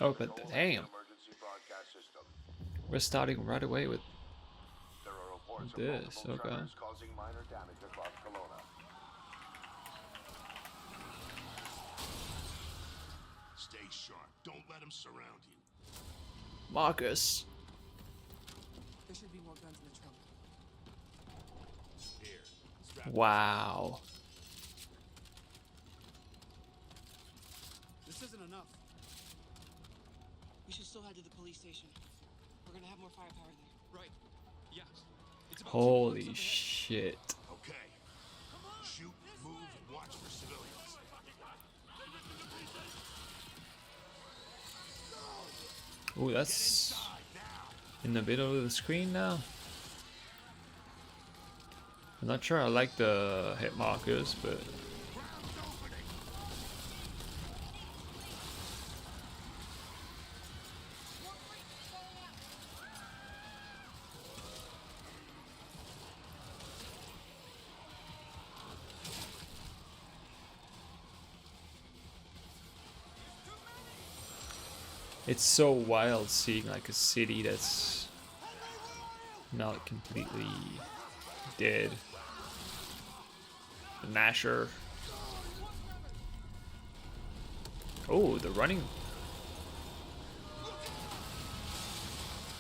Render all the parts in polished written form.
Oh, but damn, we're starting right away with this. Okay. Stay sharp. Don't let them surround you. Marcus. There should be more guns in the trunk. Here, strap in. Wow. This isn't enough. We should still head to the police station. We're gonna have more firepower there. Right. Yeah. It's about 2 blocks Holy up ahead. shit. Okay. Shoot, move, and watch for civilians. Oh, that's in the middle of the screen now. I'm not sure I like the hit markers, but it's so wild seeing like a city that's not completely dead. The Nasher. Oh, the running.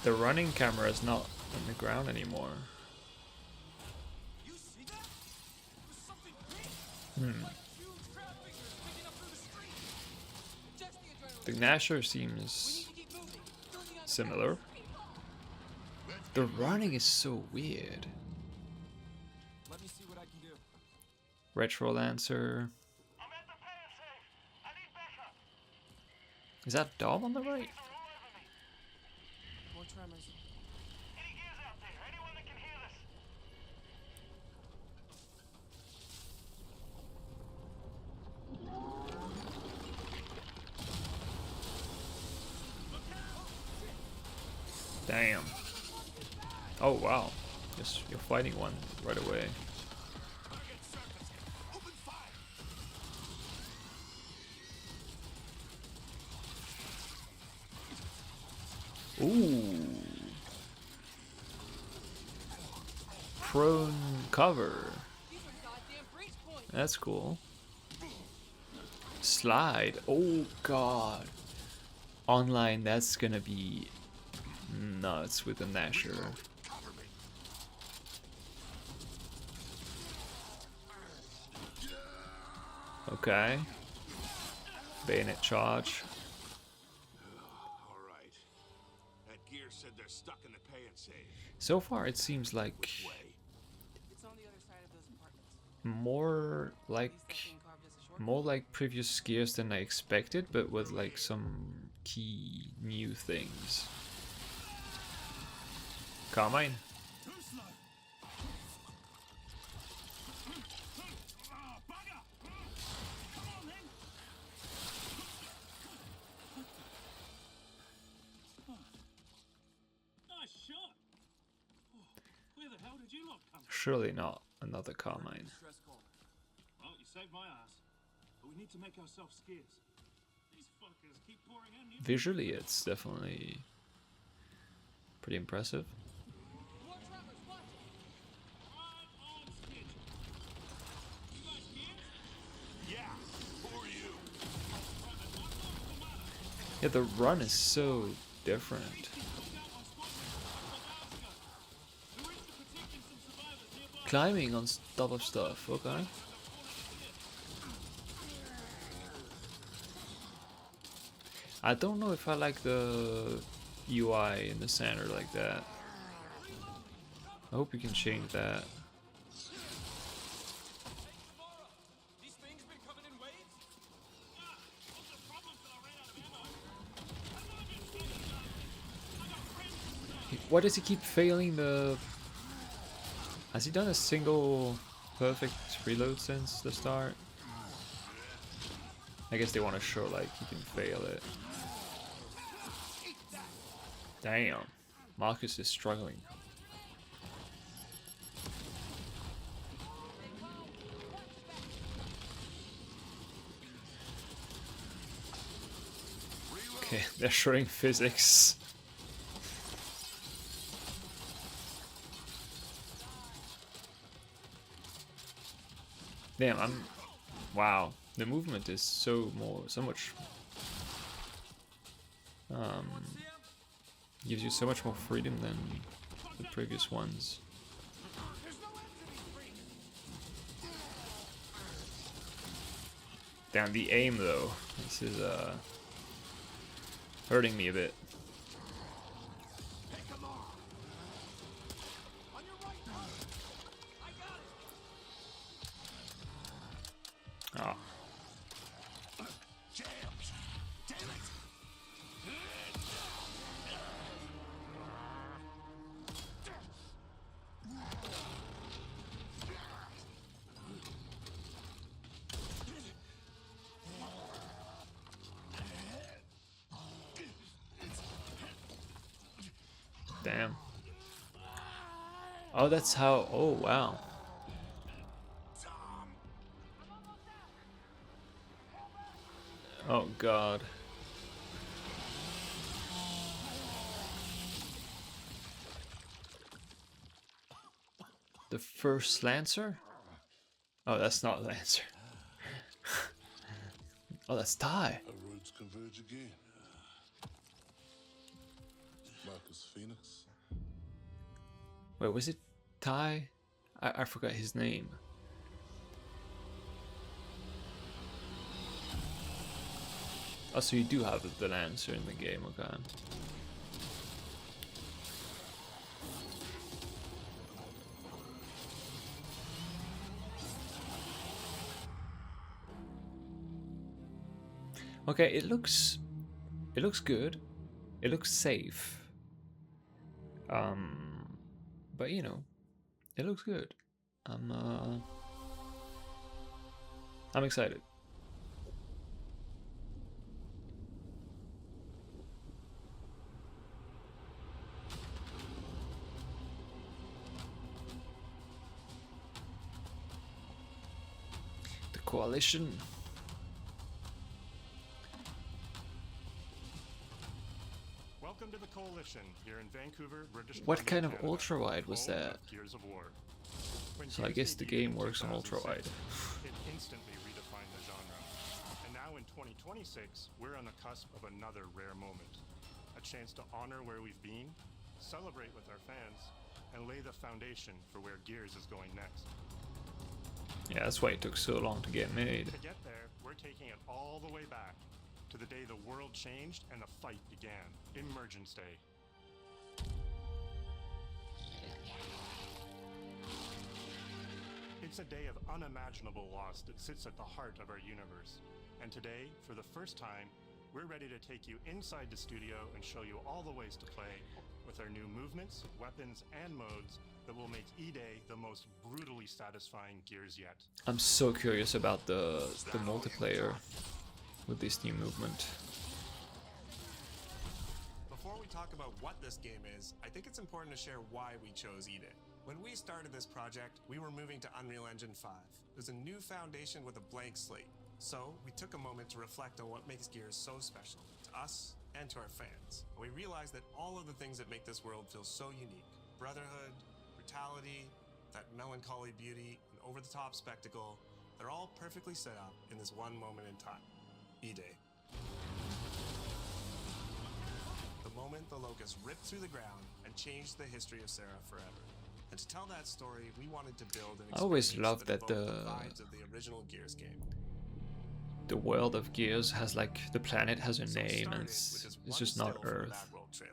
The running camera is not on the ground anymore. You see that? There's something big. Like huge crab figures picking up through the street. Just the The adrenaline. Nasher We seems need to keep moving. Building on similar. Let's The get running moving. is so weird. Let me see what I can do. Retro Lancer. I'm at the pay safe. I need backup. Is that Dom on the right? Things are all over me. More tremors. Any gears out there? Anyone that can hear this? Damn. Oh wow. Just you're fighting one right away. Target surface. Open fire. Ooh. Prone cover. These are goddamn breach points. That's cool. Slide. Oh god. Online, that's gonna be nuts with the Nasher. Cover me. Okay. Bayonet charge. All right. That gear said they're stuck in the pay and save. So far, it seems like Way. It's on the other side of those apartments. more At like least that thing carved us a shortcut. more like previous gears than I expected, but with like some key new things. Carmine. Too slow. Bugger! Come on then. Nice shot. Where the hell did you lot come from? Surely not another Carmine. Stress call. Well, you saved my ass. But we need to make ourselves scarce. These fuckers keep pouring in new. Visually, it's definitely pretty impressive. More tremors. Watch it. Right on schedule. You guys here? Yeah. Who are you? Yeah, the run is so different. Climbing on top of stuff, okay. I don't know if I like the UI in the center like that. I hope you can change that. These things been coming in waves? Why does he keep failing the... Has he done a single perfect reload since the start? I guess they want to show like he can fail it. Damn. Marcus is struggling. Okay, they're showing physics. Damn, wow. The movement is so much gives you so much more freedom than the previous ones. Damn, the aim though. This is hurting me a bit. Oh. Damn. Oh, that's how. Oh, wow. Oh, God. The first Lancer? Oh, that's not Lancer. Oh, that's Ty. Our roads converge again. Marcus Phoenix. Wait, was it Ty? I forgot his name. Oh, so you do have the Lancer in the game, okay. Okay, it looks good. It looks safe. But you know, it looks good. I'm excited. The Coalition. Welcome to the Coalition here in Vancouver, British Columbia, What kind of Canada, ultra wide was home that? of Gears of War. When So I Gears guess the debuted game in works on ultra 2006, wide. It instantly redefined the genre. And now in 2026, we're on the cusp of another rare moment. A chance to honor where we've been, celebrate with our fans, and lay the foundation for where Gears is going next. Yeah, that's why it took so long to get made. To get there, we're taking it all the way back to the day the world changed and the fight began. Emergence Day. It's a day of unimaginable loss that sits at the heart of our universe. And today, for the first time, we're ready to take you inside the studio and show you all the ways to play with our new movements, weapons, and modes that will make E-Day the most brutally satisfying Gears yet. I'm so curious about the multiplayer with this new movement. Before we talk about what this game is, I think it's important to share why we chose E-Day. When we started this project, we were moving to Unreal Engine 5. It was a new foundation with a blank slate. So we took a moment to reflect on what makes Gears so special to us and to our fans. And we realized that all of the things that make this world feel so unique, brotherhood, brutality, that melancholy beauty, and over-the-top spectacle, they're all perfectly set up in this one moment in time, E-Day. The moment the Locust ripped through the ground and changed the history of Sarah forever. And to tell that story, we wanted to build an I always experience loved that evoked the vibes of the original Gears game. the world of Gears has like the planet has a So it name and started with it's this one just not still from the Earth. Mad World trailer.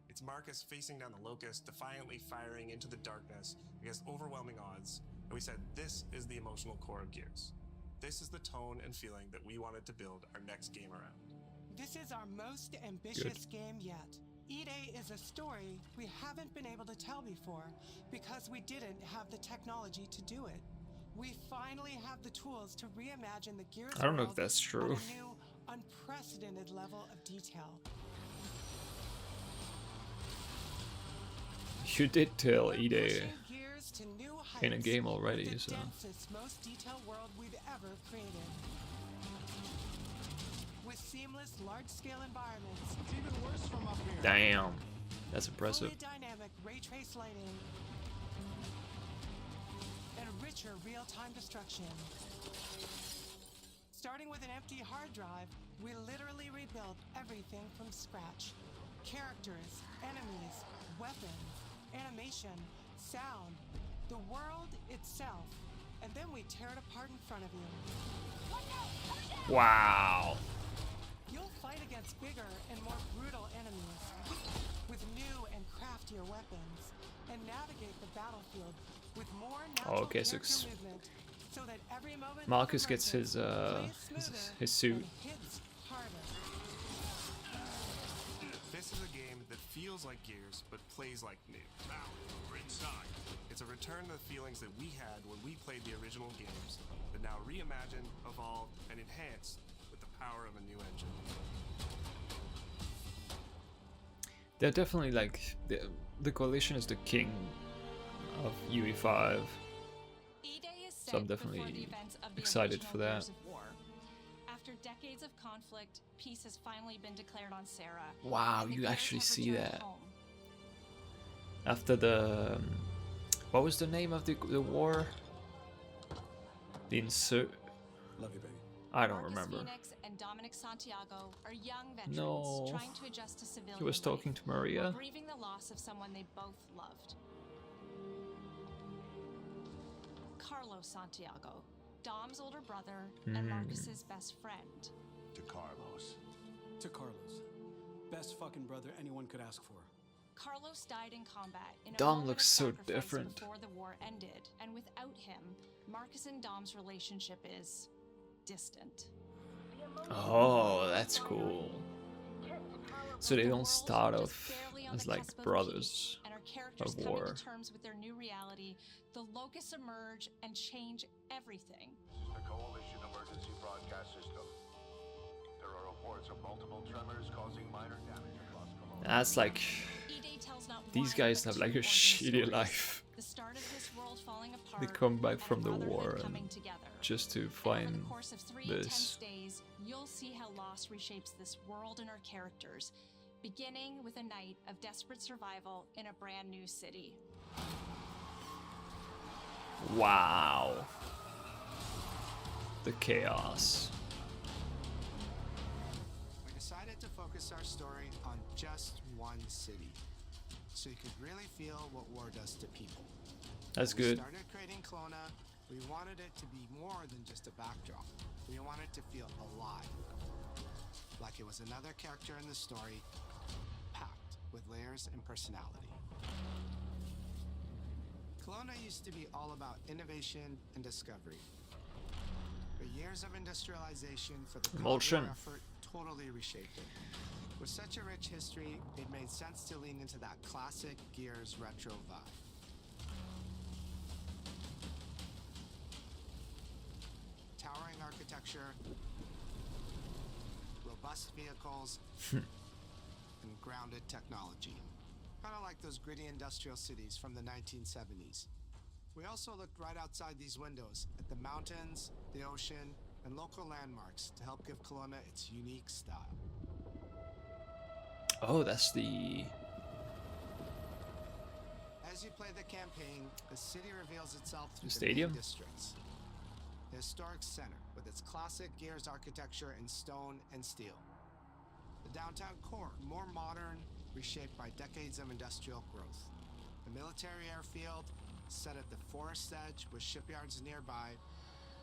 It's Marcus facing down the Locust, defiantly firing into the darkness against overwhelming odds. And we said, this is the emotional core of Gears. This is the tone and feeling that we wanted to build our next game around. This is our most ambitious game yet. E-Day is a story we haven't been able to tell before because we didn't have the technology to do it. We finally have the tools to reimagine the Gears I don't know if world that's true. at a new, unprecedented level of detail. You did tell We're E-Day pushing Gears to new in a heights game with already, the so densest, most detailed world we've ever created. with seamless large-scale environments, It's even worse from up here. Damn, that's impressive. fully dynamic ray trace lighting, and richer real-time destruction. Starting with an empty hard drive, we literally rebuilt everything from scratch. Characters, enemies, weapons, animation, sound, the world itself. And then we tear it apart in front of you. Wow. You'll fight against bigger and more brutal enemies with new and craftier weapons and navigate the battlefield with more natural Okay, so character movement so that every moment Marcus of gets his immersion plays his smoother suit. and hits harder. This is a game that feels like Gears, but plays like new. Now, we're inside. It's a return to the feelings that we had when we played the original games, but now reimagined, evolved, and enhanced with the power of a new engine. They're definitely like the coalition is the king of UE5. E-Day is So I'm set definitely before the events of the excited original for that. Years of War. After decades of conflict, peace has finally been declared on Sarah. Wow, and the you Gears actually have see returned that. home. After the what was the name of the war? The insert. Love you, baby. I don't Marcus remember. Phoenix and Dominic Santiago are young veterans No. trying to adjust to civilian He was talking life to Maria. while grieving the loss of someone they both loved. Carlos Santiago, Dom's older brother and Marcus's best friend. To Carlos. To Carlos. Best fucking brother anyone could ask for. Carlos died in combat in a Dom moment looks of so sacrifice different. before the war ended, and without him, Marcus and Dom's relationship is distant. Oh, that's cool. So they The don't world start is off barely on as the like cusp of brothers. peace, and our characters of coming war. to terms with their new reality. The locusts emerge and change everything. The Coalition Emergency Broadcast System. There are reports of multiple tremors causing minor damage across Cologne. That's like E-Day tells not these one, guys but have like two a origin shitty stories. life. The start of this world falling apart. They come back and from the brotherhood war and coming together. just to And over find the course of 3 this. intense days, you'll see how loss reshapes this world and our characters, beginning with a night of desperate survival in a brand new city. Wow. The chaos. We decided to focus our story on just one city, so you could really feel what war does to people. That's When good. We started creating Kelowna. We wanted it to be more than just a backdrop. We wanted to feel alive, like it was another character in the story, packed with layers and personality. Kelowna used to be all about innovation and discovery. But years of industrialization for the Cold Emulsion. War effort totally reshaped it. With such a rich history, it made sense to lean into that classic Gears retro vibe. Towering architecture, robust vehicles, and grounded technology. Kind of like those gritty industrial cities from the 1970s. We also looked right outside these windows at the mountains, the ocean, and local landmarks to help give Kelowna its unique style. Oh, that's the As you play the campaign, the city reveals itself through The the stadium? main districts. The historic center, with its classic Gears architecture in stone and steel. The downtown core, more modern, reshaped by decades of industrial growth. The military airfield, set at the forest edge with shipyards nearby,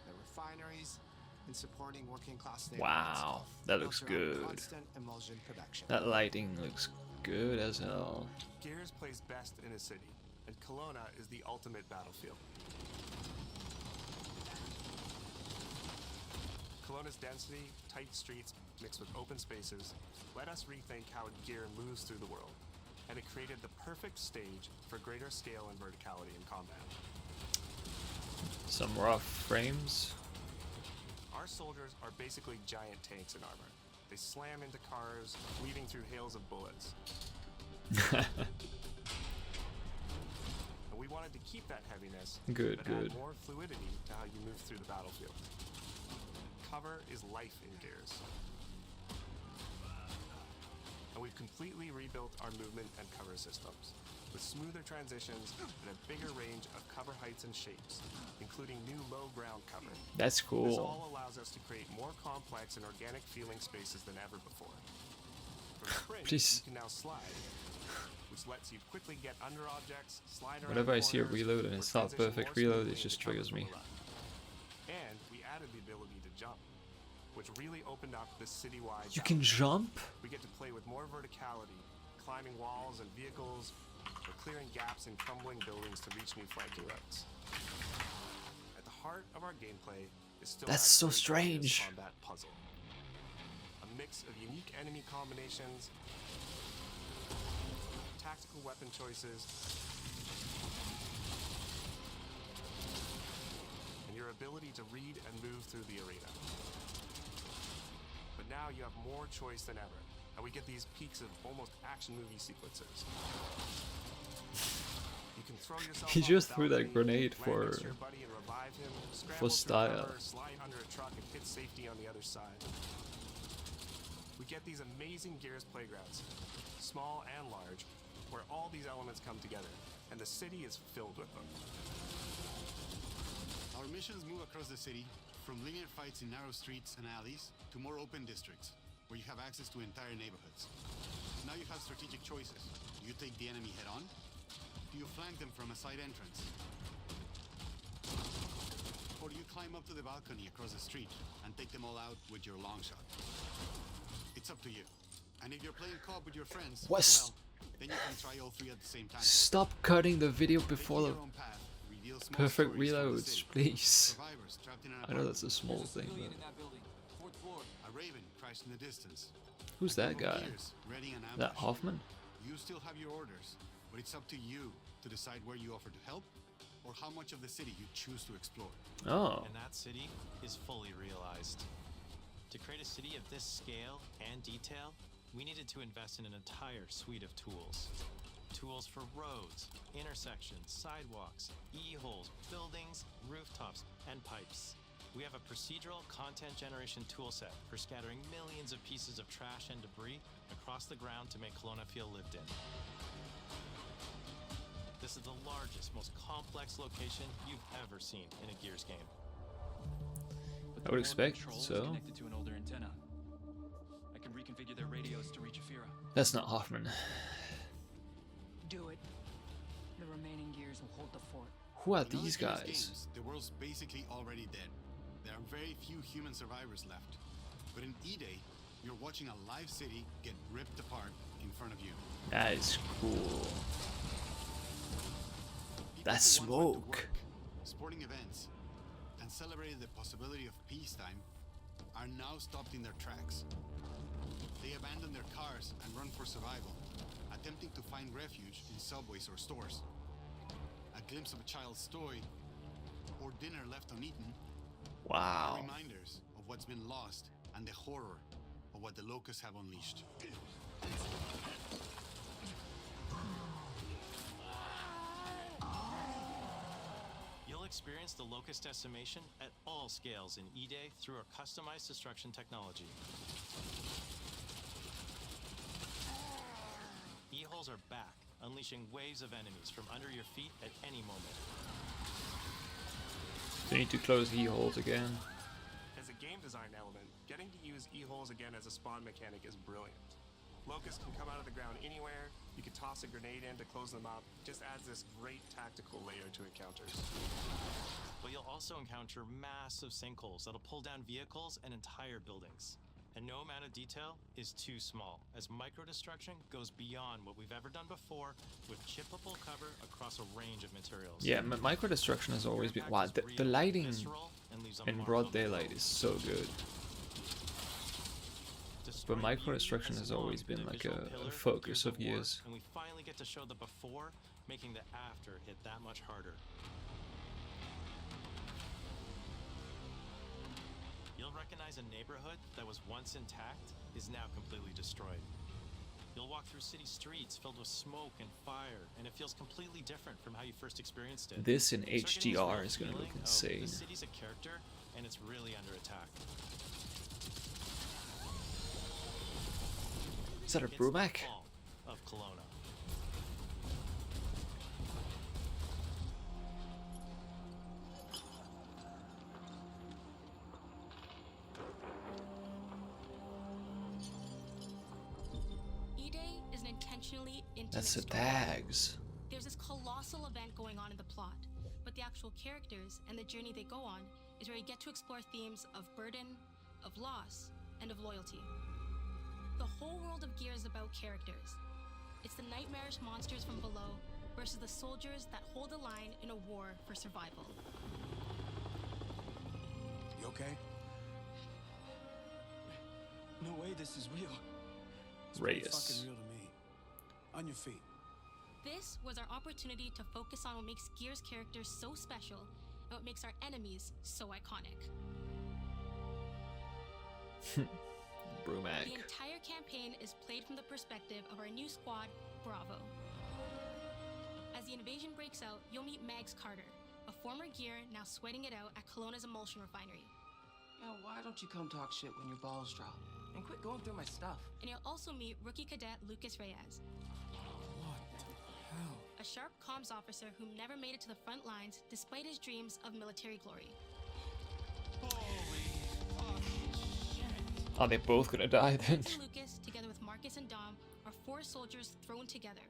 the refineries, and supporting working class neighborhoods. wow. That looks built around good. Constant emulsion production. That lighting looks good as hell. Gears plays best in a city, and Kelowna is the ultimate battlefield. Kelowna's density, tight streets, mixed with open spaces, let us rethink how Gear moves through the world, and it created the perfect stage for greater scale and verticality in combat. Some rough frames. Our soldiers are basically giant tanks in armor. They slam into cars, weaving through hails of bullets. And we wanted to keep that heaviness, Good, but good. add more fluidity to how you move through the battlefield. Cover is life in Gears. And we've completely rebuilt our movement and cover systems, with smoother transitions and a bigger range of cover heights and shapes, including new low ground cover. That's This cool. all allows us to create more complex and organic feeling spaces than ever before. For sprint, Please. you can now slide, which lets you quickly get under objects, slide around Whenever I see a corners, reload and or it's not transition perfect more reload, smoothly it just into cover triggers me. from the left. And we added the ability to jump, which really opened up this citywide. You can jump? We get to play with more verticality, climbing walls and vehicles, or clearing gaps in crumbling buildings to reach new flanking routes. At the heart of our gameplay is still That's that so very obvious strange. combat puzzle. A mix of unique enemy combinations, tactical weapon choices, and your ability to read and move through the arena. But now you have more choice than ever, and we get these peaks of almost action movie sequences. You can throw yourself He off just the threw that balcony, grenade land for next to your buddy and revive him, scramble through style. cover, slide under a truck and hit safety on the other side. We get these amazing Gears playgrounds, small and large, where all these elements come together, and the city is filled with them. Our missions move across the city, from linear fights in narrow streets and alleys to more open districts, where you have access to entire neighborhoods. Now you have strategic choices. Do you take the enemy head on? Do you flank them from a side entrance? Or do you climb up to the balcony across the street and take them all out with your long shot? It's up to you. And if you're playing co-op with your friends, What? well, then you can try all three at the same time. Stop cutting the video before the Taking your own path reveals small perfect stories from the reloads, city. please. Survivors trapped in an I know that's apartment. a small thing, Civilian but in that building. Fourth floor. A raven crashed in the distance. who's that guy? Gears, ready an That ambush. Hoffman? You still have your orders, but it's up to you to decide where you offer to help or how much of the city you choose to explore. Oh. And that city is fully realized. To create a city of this scale and detail, we needed to invest in an entire suite of tools. Tools for roads, intersections, sidewalks, e-holes, buildings, rooftops, and pipes. We have a procedural content generation toolset for scattering millions of pieces of trash and debris across the ground to make Kelowna feel lived in. This is the largest, most complex location you've ever seen in a Gears game. I would expect Control is so. connected to an older antenna. I can reconfigure their radios to reach Afira. That's not Hoffman. Do it. The remaining gears will hold the fort. Who are In other these Gears guys? games, the world's basically already dead. There are very few human survivors left. But in E-Day, you're watching a live city get ripped apart in front of you. That is cool. People That who once went to smoke. work, sporting events, and celebrated the possibility of peacetime are now stopped in their tracks. They abandon their cars and run for survival, attempting to find refuge in subways or stores. A glimpse of a child's toy or dinner left uneaten Wow. are reminders of what's been lost and the horror of what the locusts have unleashed. You'll experience the locust decimation at all scales in E-Day through our customized destruction technology. E-holes are back, unleashing waves of enemies from under your feet at any moment. They need to close e-holes again. As a game design element, getting to use e-holes again as a spawn mechanic is brilliant. Locusts can come out of the ground anywhere, you can toss a grenade in to close them up, it just adds this great tactical layer to encounters. But you'll also encounter massive sinkholes that'll pull down vehicles and entire buildings. And no amount of detail is too small, as micro-destruction goes beyond what we've ever done before with chippable cover across a range of materials. Yeah, micro destruction has always been. Wow, the lighting in broad daylight is so good. But micro destruction has always been like a focus of Gears. And we finally get to show the before, making the after hit that much harder. You'll recognize a neighborhood that was once intact is now completely destroyed. You'll walk through city streets filled with smoke and fire, and it feels completely different from how you first experienced it. This in You start getting this HDR real is gonna look feeling of insane. The city's a character, and it's really under attack. that a against the Brumac? fall of Kelowna. E-Day is an intentionally intimate That's the story. tags. There's this colossal event going on in the plot, but the actual characters and the journey they go on is where you get to explore themes of burden, of loss, and of loyalty. The whole world of Gear is about characters. It's the nightmarish monsters from below versus the soldiers that hold the line in a war for survival. You okay? No way this is real. It's pretty Reyes. fucking real to me. On your feet. This was our opportunity to focus on what makes Gear's characters so special and what makes our enemies so iconic. Brumac. The entire campaign is played from the perspective of our new squad, Bravo. As the invasion breaks out, you'll meet Mags Carter, a former Gear now sweating it out at Kelowna's emulsion refinery. Yo, why don't you come talk shit when your balls drop? And quit going through my stuff. And you'll also meet rookie cadet Lucas Reyes, What the hell? a sharp comms officer who never made it to the front lines despite his dreams of military glory. Are they both gonna die then? And Lucas, together with Marcus and Dom, are 4 soldiers thrown together,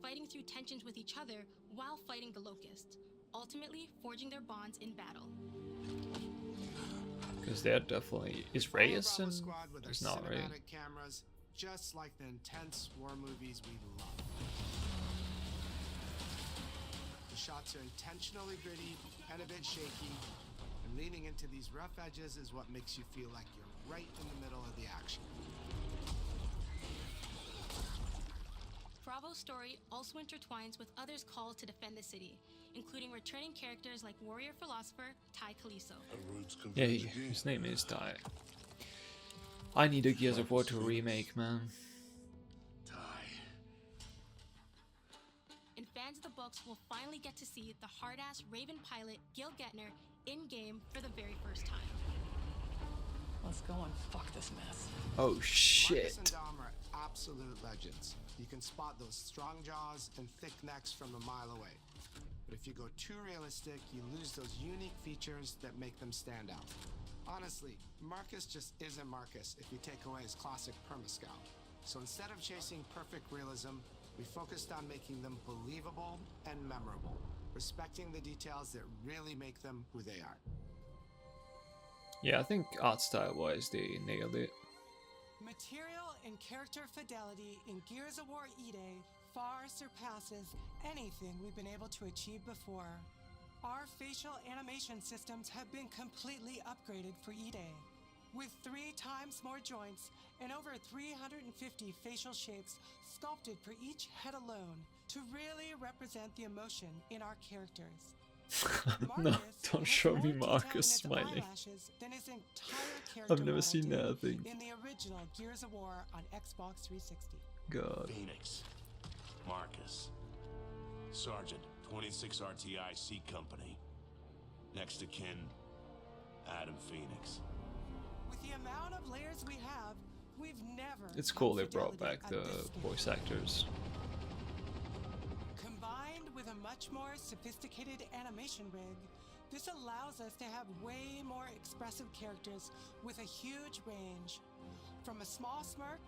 fighting through tensions with each other while fighting the Locust, ultimately forging their bonds in battle. Because they're definitely... Is Reyes Bravo in? Squad with their It's not, right? cinematic cameras, just like the intense war movies we love. The shots are intentionally gritty and a bit shaky, and leaning into these rough edges is what makes you feel like you're right in the middle of the action. Bravo's story also intertwines with others called to defend the city, including returning characters like warrior philosopher Ty Kaliso. Yeah, his name is Ty. I need a Gears of War 2 remake, man. And fans of the books will finally get to see the hard-ass Raven pilot Gil Gettner in-game for the very first time. Let's go and fuck this mess. Oh Marcus shit. and Dom are absolute legends. You can spot those strong jaws and thick necks from a mile away. But if you go too realistic, you lose those unique features that make them stand out. Honestly, Marcus just isn't Marcus if you take away his classic perma-scout. So instead of chasing perfect realism, we focused on making them believable and memorable, respecting the details that really make them who they are. Yeah, I think art style wise they nailed it. Material and character fidelity in Gears of War E-Day far surpasses anything we've been able to achieve before. Our facial animation systems have been completely upgraded for E-Day, with 3 times more joints and over 350 facial shapes sculpted for each head alone to really represent the emotion in our characters. No, don't show me Marcus smiling. I've never seen that, I think. In the original Gears of War on Xbox 360. God. Phoenix, Marcus, Sergeant, 26 RTI C Company. Next to kin, Adam Phoenix. With the amount of layers we have, we've never. It's cool they had brought back fidelity the at this voice actors. Combined with a much more sophisticated animation rig, this allows us to have way more expressive characters with a huge range. From a small smirk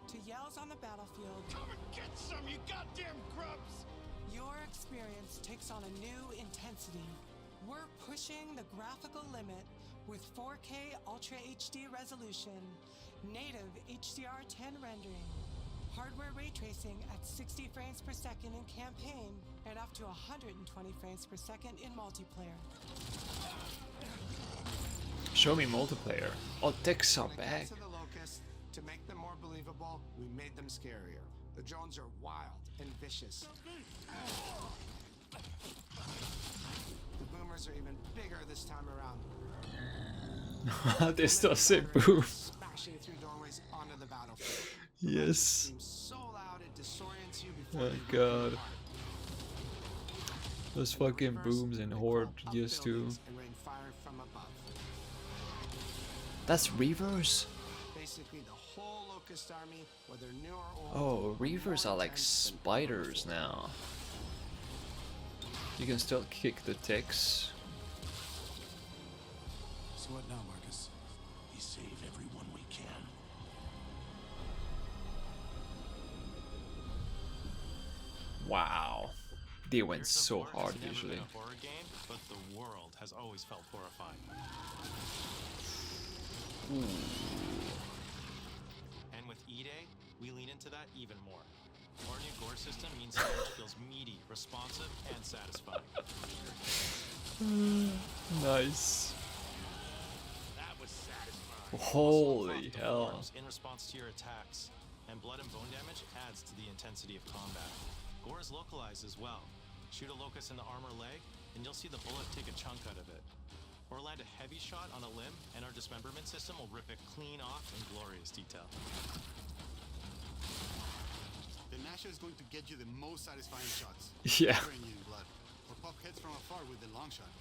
to yells on the battlefield. Come and get some, you goddamn grubs! Your experience takes on a new intensity. We're pushing the graphical limit with 4K Ultra HD resolution, native HDR10 rendering, hardware ray tracing at 60 frames per second in campaign, and up to 120 frames per second in multiplayer. Show me multiplayer. Oh, techs are When it back. gets to the Locust, to make them more believable, we made them scarier. The drones are wild and vicious. The boomers are even bigger this time around. They still say boom. Smashing through doorways onto the battlefield. Yes. Seems so loud it disorients you before Oh they god. Those fucking booms in Horde Gears 2. and rain fire from above. That's reverse. Basically, the whole Locust fascist army, whether new or old. Oh, Reavers are like spiders now. You can still kick the ticks. So what now, Marcus? We save everyone we can. Wow. They went Gears of so War hard has never visually. been a horror game, but the world has always felt horrifying. And with E-Day, we lean into that even more. Our new gore system means damage feels meaty, responsive, and satisfying. Nice. That was satisfying. Holy hell. Arms in response to your attacks, and blood and bone damage adds to the intensity of combat. Gore is localized as well. Shoot a locust in the arm or leg, and you'll see the bullet take a chunk out of it. Or land a heavy shot on a limb, and our dismemberment system will rip it clean off in glorious detail. The Nasha is going to get you the most satisfying shots. Yeah. Covering you in blood, or pop heads from afar with the long shot.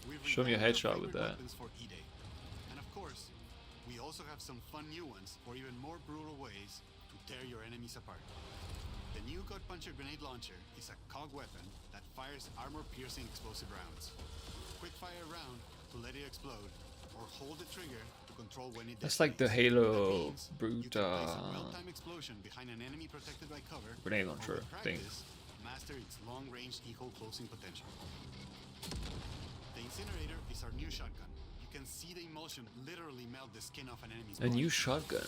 We've Show me a revamped our headshot with favorite that. weapons for E-Day. And of course, we also have some fun new ones for even more brutal ways to tear your enemies apart. The new Gut Puncher grenade launcher is a COG weapon that fires armor-piercing explosive rounds. Quick fire round to let it explode, or hold the trigger to control when it That's like the detonates. Halo That means Brute you can place a real-time explosion behind an enemy protected by cover, grenade or launcher with thing. practice, master its long-range eco closing potential. The incinerator is our new shotgun. You can see the emulsion literally melt the skin off an enemy's A body. new shotgun.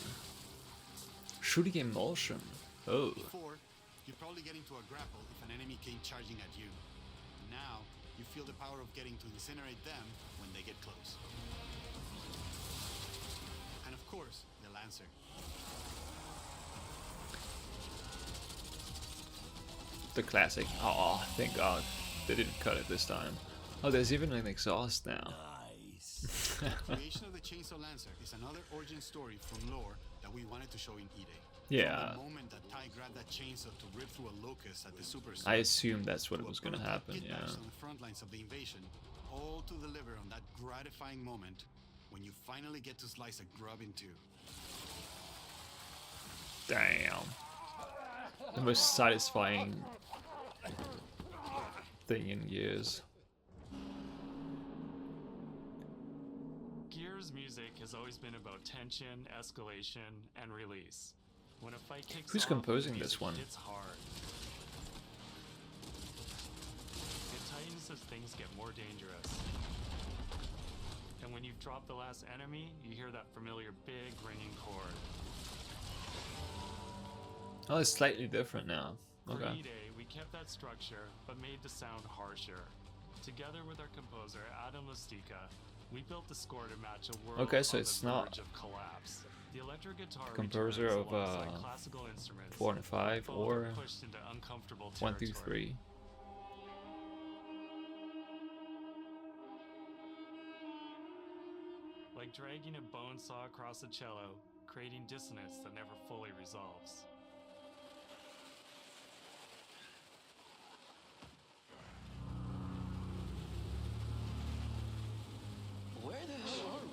Shooting emulsion. Oh. Before, you'd probably get into a grapple if an enemy came charging at you. Now, you feel the power of getting to incinerate them when they get close. And of course, the Lancer. The classic. Oh, thank God. They didn't cut it this time. Oh, there's even an exhaust now. The creation of the Chainsaw Lancer is another origin story from lore that we wanted to show in E-Day. Yeah. From the moment that Ty grabbed that chainsaw to rip through a locust at the super I assumed that's what was gonna happen, yeah. on the front lines of the invasion, all to deliver on that gratifying moment when you finally get to slice a grub in two. Damn. The most satisfying thing in years. Gears music has always been about tension, escalation, and release. When a fight kicks Who's off, composing the this music one? hits hard. It tightens as things get more dangerous. And when you've dropped the last enemy, you hear that familiar big ringing chord. Oh, it's slightly different now. For Okay. E-Day, we kept that structure, but made the sound harsher. Together with our composer, Adam Lastica, we built the score to match a world Okay, so on it's the not verge of collapse. The electric guitar composer returns of alongside classical instruments, 4 and 5 both or are pushed into uncomfortable 1, 2, territory. 3. Like dragging a bone saw across a cello, creating dissonance that never fully resolves. Where the hell are we?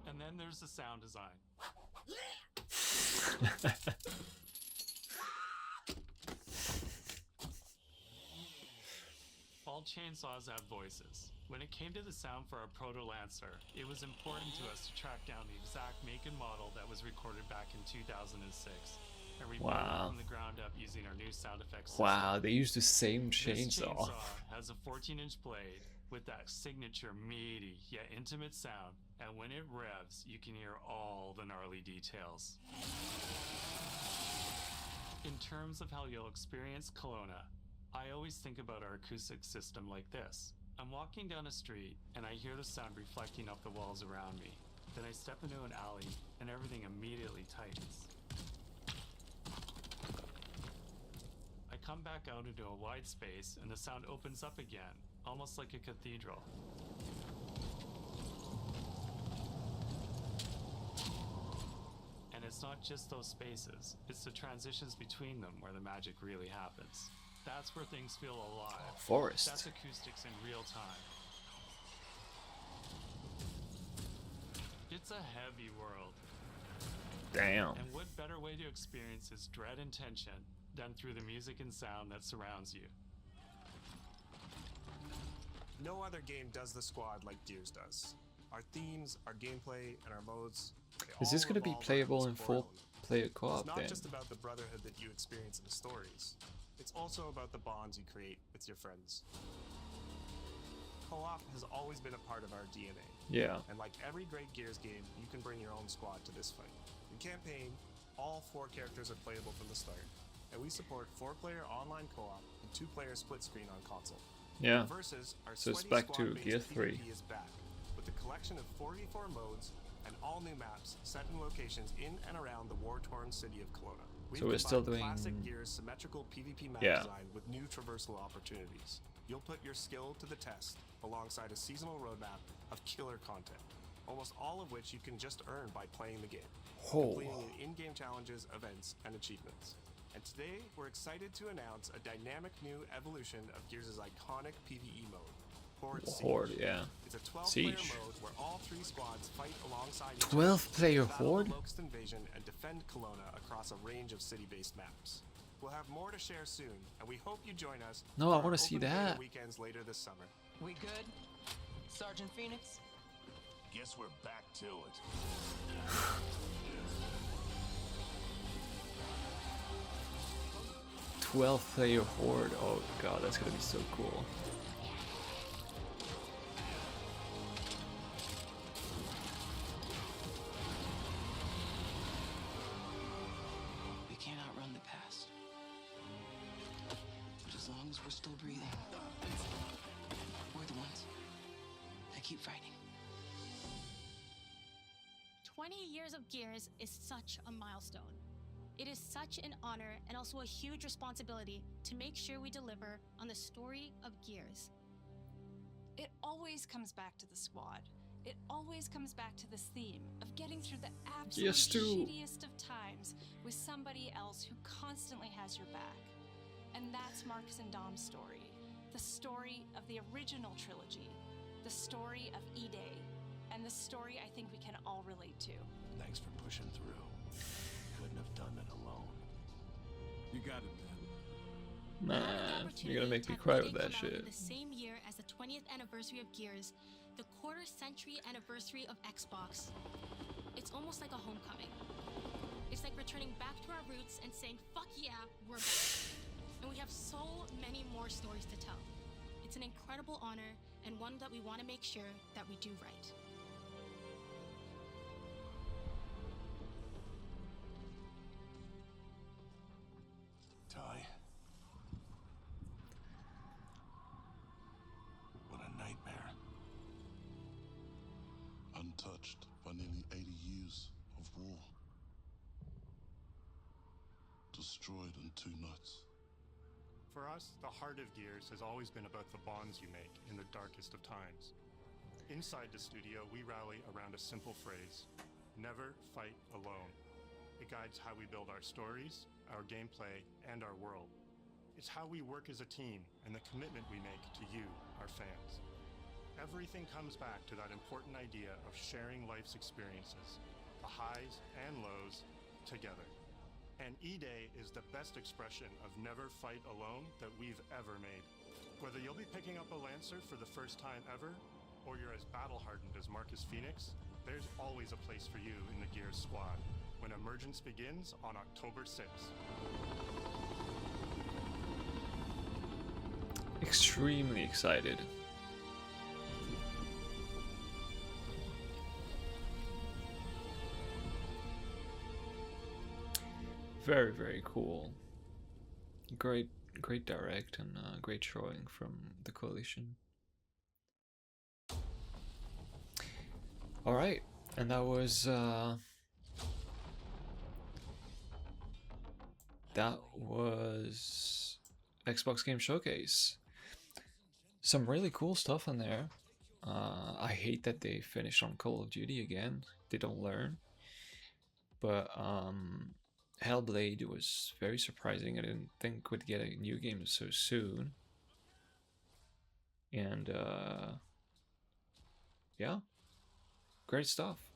And then there's the sound design. All chainsaws have voices. When it came to the sound for our Proto Lancer, it was important to us to track down the exact make and model that was recorded back in 2006. And rebuild it Wow. from the ground up using our new sound effects system. Wow, they used the same This chainsaw. has a 14-inch blade with that signature meaty yet intimate sound, and when it revs, you can hear all the gnarly details. In terms of how you'll experience Kelowna, I always think about our acoustic system like this. I'm walking down a street and I hear the sound reflecting off the walls around me. Then I step into an alley and everything immediately tightens. I come back out into a wide space and the sound opens up again, almost like a cathedral. And it's not just those spaces, it's the transitions between them where the magic really happens. That's where things feel alive. Forest. That's acoustics in real time. It's a heavy world. Damn. And what better way to experience its dread and tension than through the music and sound that surrounds you? No other game does the squad like Gears does. Our themes, our gameplay, and our modes. Is this going to be playable in full player co-op It's not then? just about the brotherhood that you experience in the stories. It's also about the bonds you create with your friends. Co-op has always been a part of our DNA. Yeah. And like every great Gears game, you can bring your own squad to this fight. In campaign, all 4 characters are playable from the start, and we support 4-player online co-op and 2-player split screen on console. Yeah. Versus, our So it's sweaty back to squad-based Gear 3. PvP is back, with a collection of 4v4 modes and all new maps set in locations in and around the war-torn city of Kelowna. We've So we're still combined doing- classic Gears symmetrical PvP map Yeah. design with new traversal opportunities. You'll put your skill to the test alongside a seasonal roadmap of killer content, almost all of which you can just earn by playing the game, completing in-game challenges, events, and achievements. And today, we're excited to announce a dynamic new evolution of Gears' iconic PvE mode, Horde Siege. Horde, yeah. It's a 12-player Siege. mode where all 3 squads fight alongside each 12-player other to battle Horde? the Locust Invasion and defend Kelowna across a range of city-based maps. We'll have more to share soon, and we hope you join us. No, for I our wanna see open beta that. weekends later this summer. We good? Sergeant Phoenix? Guess we're back to it. 12-player Horde. Oh god, that's gonna be so cool. We can't outrun the past. But as long as we're still breathing, we're the ones that keep fighting. 20 years of Gears is such a milestone. It is such an honor and also a huge responsibility to make sure we deliver on the story of Gears. It always comes back to the squad. It always comes back to this theme of getting through the absolute Yes, too. shittiest of times with somebody else who constantly has your back. And that's Marcus and Dom's story. The story of the original trilogy. The story of E-Day. And the story I think we can all relate to. Thanks for pushing through. Couldn't have done it alone. You got it, man. Nah, you're gonna make me cry with that shit. The same year as the 20th anniversary of Gears, the quarter-century anniversary of Xbox. It's almost like a homecoming. It's like returning back to our roots and saying, fuck yeah, we're back. And we have so many more stories to tell. It's an incredible honor and one that we want to make sure that we do right. Ty. What a nightmare. Untouched by nearly 80 years of war. Destroyed in 2 nights. For us, the heart of Gears has always been about the bonds you make in the darkest of times. Inside the studio, we rally around a simple phrase: never fight alone. It guides how we build our stories, our gameplay, and our world. It's how we work as a team and the commitment we make to you, our fans. Everything comes back to that important idea of sharing life's experiences, the highs and lows, together. And E-Day is the best expression of never fight alone that we've ever made. Whether you'll be picking up a Lancer for the first time ever, or you're as battle-hardened as Marcus Phoenix, there's always a place for you in the Gears squad when Emergence begins on October 6th. Extremely excited. Very, very cool. Great direct and great showing from the coalition. All right, and that was Xbox Game Showcase. Some really cool stuff in there. I hate that they finished on Call of Duty again. They don't learn. But Hellblade was very surprising. I didn't think we'd get a new game so soon. And yeah, great stuff.